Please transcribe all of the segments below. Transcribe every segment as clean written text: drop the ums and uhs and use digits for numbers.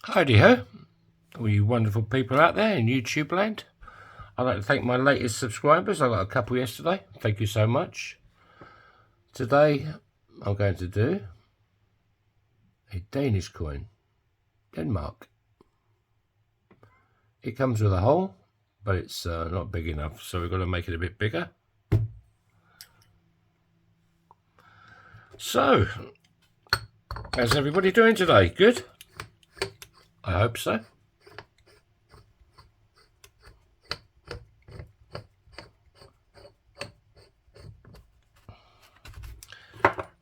Howdy ho, all you wonderful people out there in YouTube land. I'd like to thank my latest subscribers. I got a couple yesterday. Thank you so much. Today I'm going to do a Danish coin, Denmark. It comes with a hole, but it's not big enough, so we've got to make it a bit bigger. So, how's everybody doing today? Good? I hope so.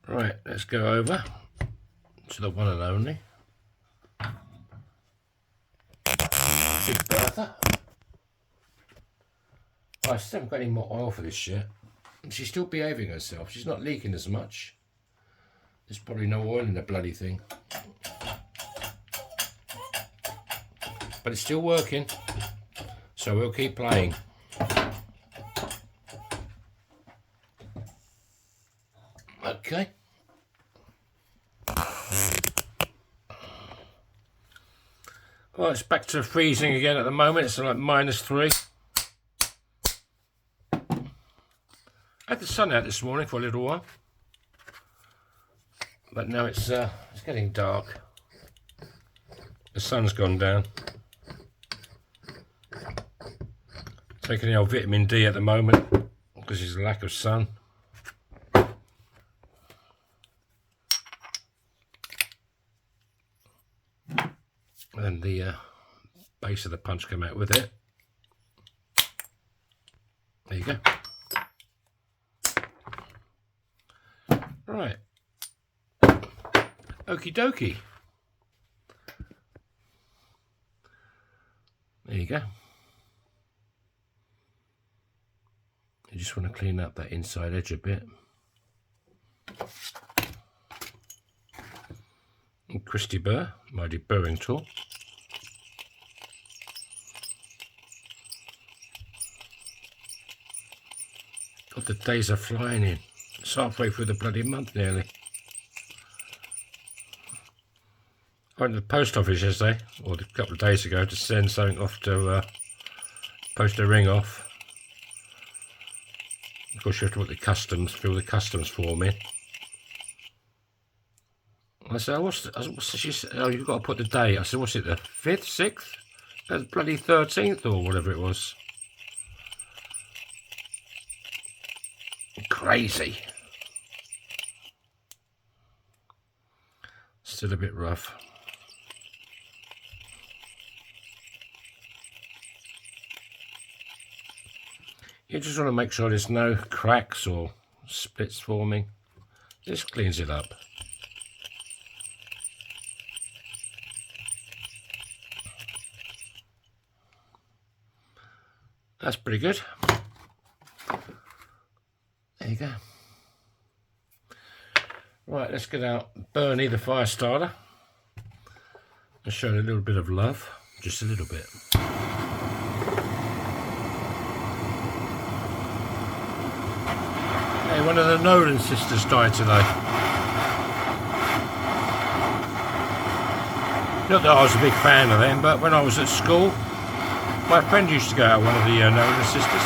Right, let's go over to the one and only Big Bertha. I still haven't got any more oil for this yet. She's still behaving herself. She's not leaking as much. There's probably no oil in the bloody thing. But it's still working. So we'll keep playing. Okay. Well, it's back to freezing again at the moment. It's like -3. I had the sun out this morning for a little while, but now it's getting dark. The sun's gone down. Taking the old vitamin D at the moment because there's a lack of sun. And the base of the punch came out with it. There you go. Right. Okie dokie. There you go. You just want to clean up that inside edge a bit. And Christy Burr, my deburring tool. God, the days are flying in. It's halfway through the bloody month nearly. I went to the post office yesterday, or a couple of days ago, to send something off to post a ring off. Of course, you have to put the customs, fill the customs form in. I said, she said, oh, you've got to put the date. I said, what's it, the 5th, 6th? That's bloody 13th or whatever it was. Crazy. Still a bit rough. You just want to make sure there's no cracks or splits forming. This cleans it up. That's pretty good. There you go. Right, let's get out Bernie the fire starter and show it a little bit of love, just a little bit. Hey, one of the Nolan sisters died today. Not that I was a big fan of them, but when I was at school, my friend used to go out with one of the Nolan sisters.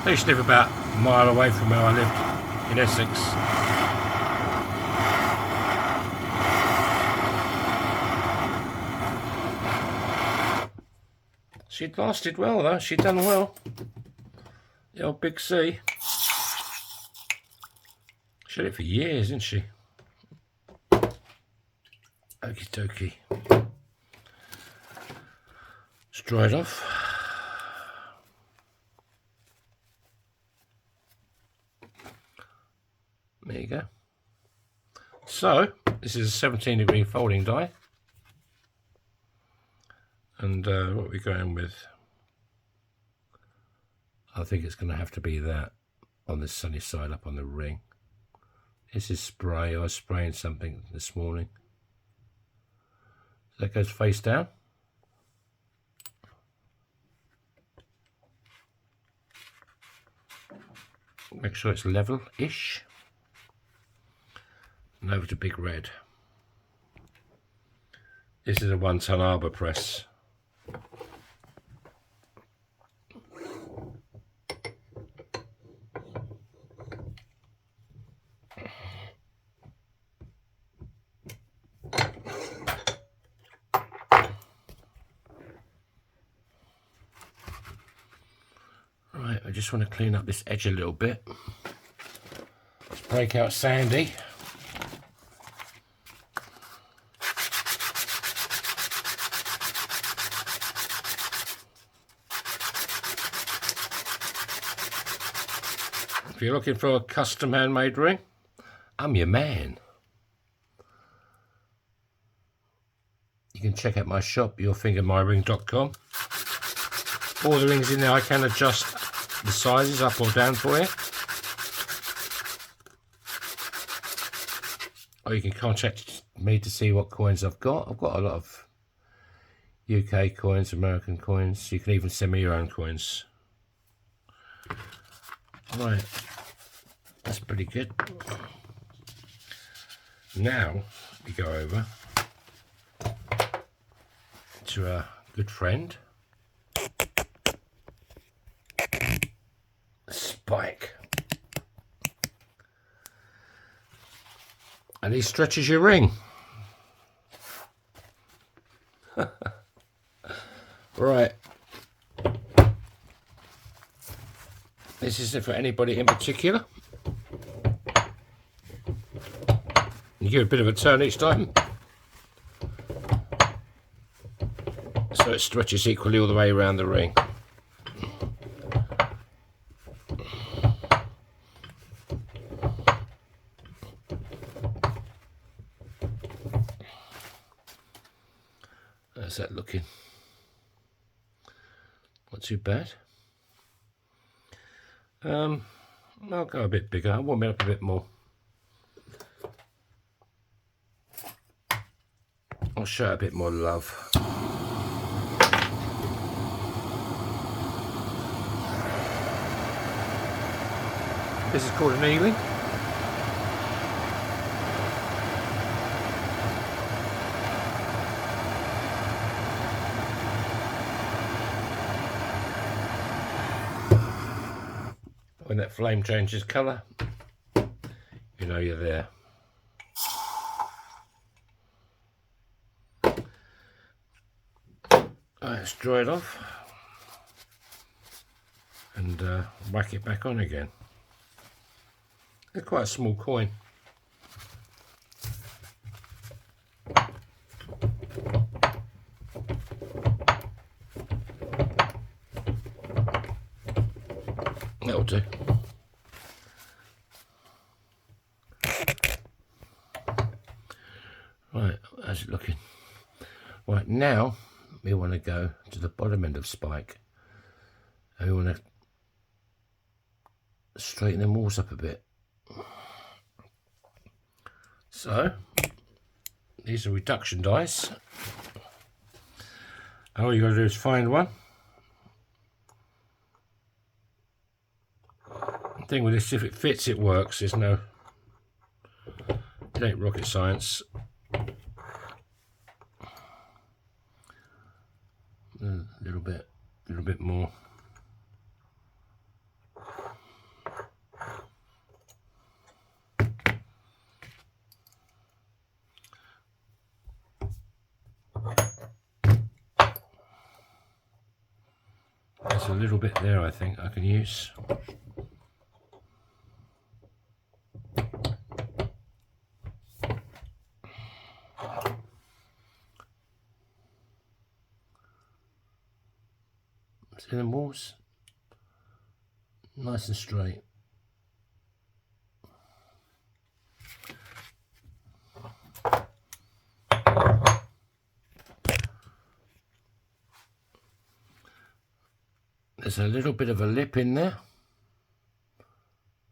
They used to live about a mile away from where I lived, in Essex. She'd lasted well though, she'd done well. The old Big C. She had it for years, didn't she? Okie dokie. It's dried off. There you go. So, this is a 17-degree folding die. And what we're going with, I think it's going to have to be that on the sunny side up on the ring. This is spray. I was spraying something this morning. So that goes face down. Make sure it's level-ish. And over to Big Red. This is a 1-ton arbor press. Right, I just want to clean up this edge a little bit. Let's break out Sandy. If you're looking for a custom handmade ring, I'm your man. You can check out my shop, yourfingermyring.com. All the rings in there, I can adjust the sizes up or down for you. Or you can contact me to see what coins I've got. I've got a lot of UK coins, American coins. You can even send me your own coins. Right, that's pretty good. Now we go over to our good friend Spike, and he stretches your ring. Right, this isn't for anybody in particular. You give it a bit of a turn each time, so it stretches equally all the way around the ring. How's that looking? Not too bad. I'll go a bit bigger. I want it up a bit more. I'll show it a bit more love. This is called annealing. When that flame changes colour, you know you're there. Let's dry it off and whack it back on again. It's quite a small coin. That'll do. Right, how's it looking? Right, now we want to go to the bottom end of Spike and we want to straighten them walls up a bit. So these are reduction dice, and all you got to do is find one. The thing with this, if it fits, it works. There's no, it ain't rocket science. A little bit more. There's a little bit there I think I can use. See them walls? Nice and straight. There's a little bit of a lip in there.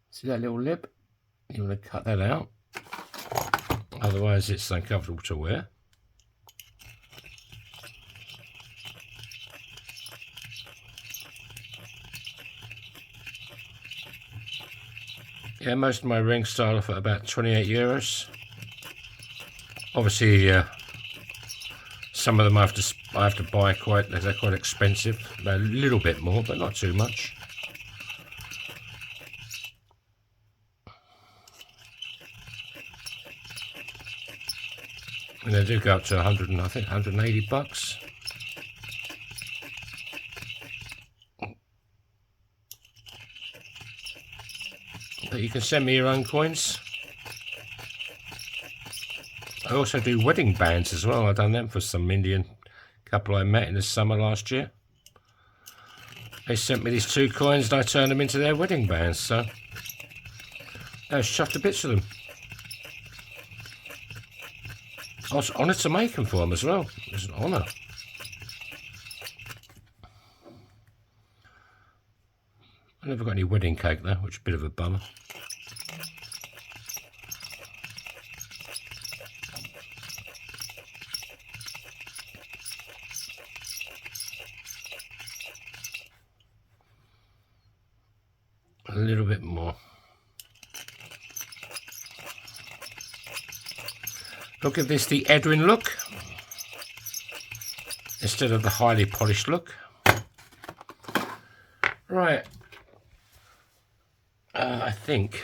See that little lip? You want to cut that out, otherwise it's uncomfortable to wear. Yeah, most of my rings start off at about 28 euros. Obviously, Some of them I have to buy quite. They're quite expensive. They're a little bit more, but not too much. And they do go up to 100, and I think 180 bucks. But you can send me your own coins. I also do wedding bands as well. I've done them for some Indian couple I met in the summer last year. They sent me these 2 coins and I turned them into their wedding bands. So I was chuffed to bits of them. I was honoured to make them for them as well. It was an honour. I never got any wedding cake though, which is a bit of a bummer. A little bit more. I'll give this the Edwin look instead of the highly polished look. Right. I think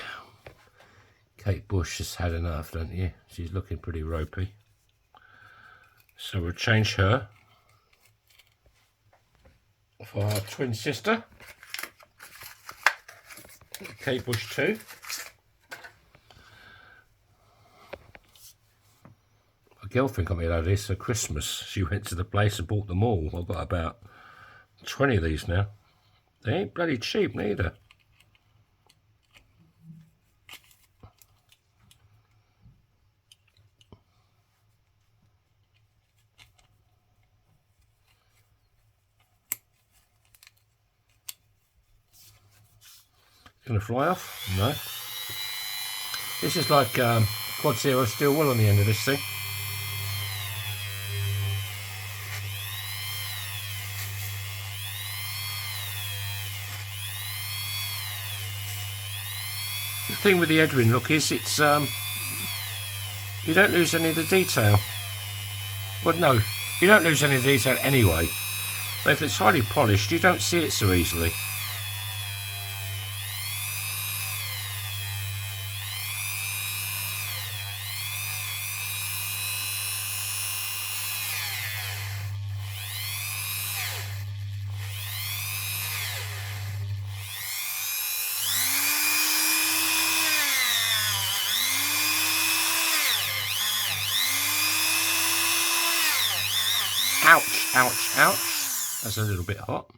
Kate Bush has had enough, don't you? She's looking pretty ropey. So we'll change her for our twin sister, Kate Bush 2. My girlfriend got me a load of this for Christmas. She went to the place and bought them all. I've got about 20 of these now. They ain't bloody cheap neither. Gonna fly off? No. This is like quad zero steel wool on the end of this thing. The thing with the Edwin look is it's you don't lose any of the detail. Well, no, you don't lose any of the detail anyway. But if it's highly polished, you don't see it so easily. Ouch, ouch, ouch. That's a little bit hot.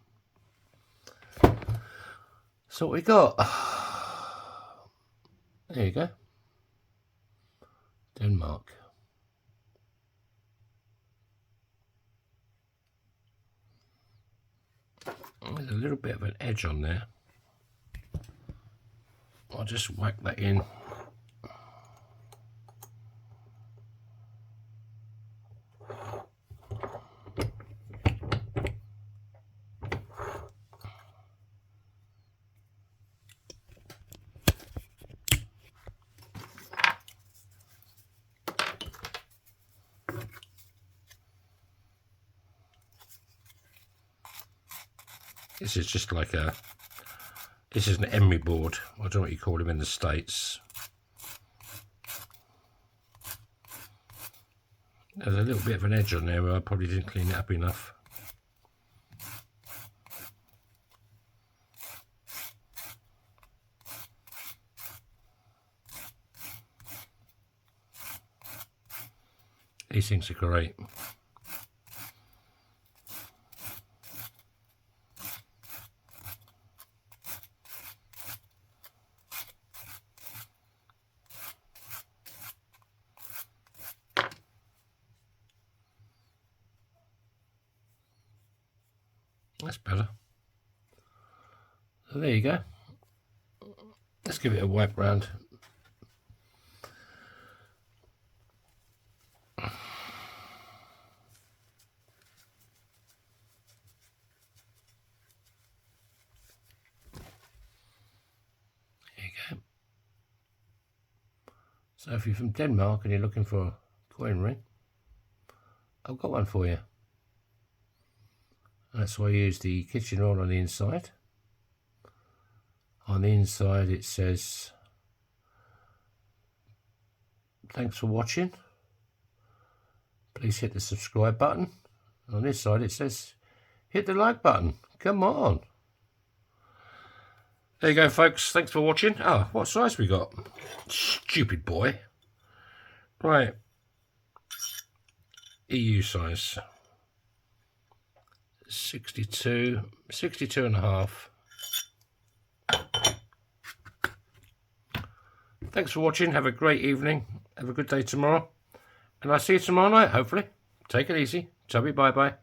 So what we got? There you go. Denmark. There's a little bit of an edge on there. I'll just whack that in. This is just like this is an emery board. I don't know what you call them in the States. There's a little bit of an edge on there where I probably didn't clean it up enough. These things are great. That's better. So there you go. Let's give it a wipe round. There you go. So if you're from Denmark and you're looking for a coin ring, I've got one for you. That's why I use the kitchen roll on the inside. On the inside it says, thanks for watching. Please hit the subscribe button. On this side it says, hit the like button. Come on. There you go, folks. Thanks for watching. Oh, what size we got? Stupid boy. Right. EU size. 62 and a half. Thanks for watching. Have a great evening. Have a good day tomorrow. And I'll see you tomorrow night, hopefully. Take it easy. Tubby, bye-bye.